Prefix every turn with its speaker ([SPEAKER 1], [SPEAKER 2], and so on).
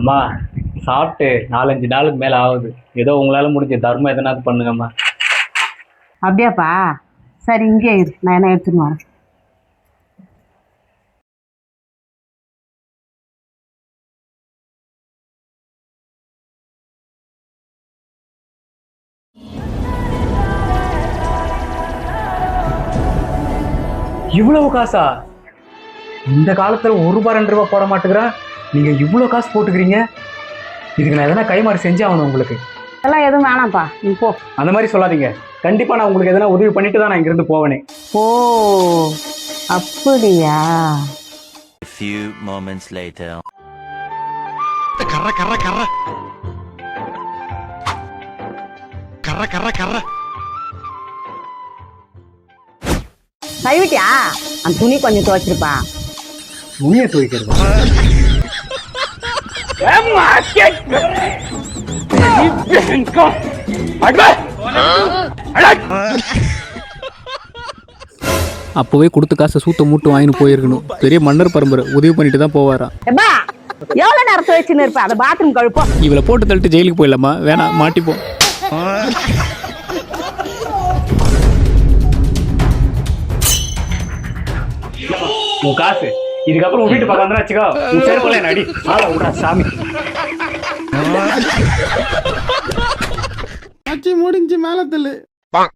[SPEAKER 1] அம்மா சாப்பிட்டு 4-5 நாளுக்கு மேல ஆகுது. ஏதோ உங்களால முடிஞ்ச தர்மம் எதனாவது பண்ணுங்கம்மா.
[SPEAKER 2] அப்படியாப்பா? சரி இங்கே இரு, நான் என்ன எடுத்துன்னு வரேன்.
[SPEAKER 1] இவ்வளவு காசா? இந்த காலத்துல ₹1 போட மாட்டேங்கிறா, நீங்க இவ்வளவு காசு போட்டுக்கிறீங்க. இதுக்கு நான் எதனா கைமாறு செஞ்சே ஆகணும் உங்களுக்கு.
[SPEAKER 2] அதெல்லாம் எதுவும் வேணாம்ப்பா, நீ போ.
[SPEAKER 1] அந்த மாதிரி சொல்லாதீங்க. கண்டிப்பா நான் உங்களுக்கு எதனா உதவி பண்ணிட்டு தான் நான் இங்கிருந்து போவேனே.
[SPEAKER 2] ஓ அப்படியா?
[SPEAKER 3] A few moments later.
[SPEAKER 4] கர்ற கர்ற கர்ற கர்ற கர்ற கர்ற
[SPEAKER 2] கைவிட்டியா? அந்த துணி கொஞ்சம் துவைச்சிருப்பா.
[SPEAKER 1] துணியை துவைக்கிறதா?
[SPEAKER 5] அப்போவே கொடுத்த காசை சூத்த மூட்டு வாங்கிட்டு போயிருக்கணும். பெரிய மன்னர் பரம்பரை உதவி பண்ணிட்டு தான் போவாராம்.
[SPEAKER 2] எப்பா எவ்வளவு நேரம் துவைச்சுன்னு இருப்பா? அதை பாத்ரூம் கழுப்போம்.
[SPEAKER 5] இவளை போட்டு தள்ளிட்டு ஜெயிலுக்கு போயிடலாமா? வேணாம், மாட்டிப்போம்.
[SPEAKER 1] உன் காசு இதுக்கப்புறம் உன் வீட்டு பக்கம் வந்து வச்சுக்கோ. உன் செருப்புல நடி ஆள விடா சாமி.
[SPEAKER 6] முடிஞ்சு மேல தள்ளு.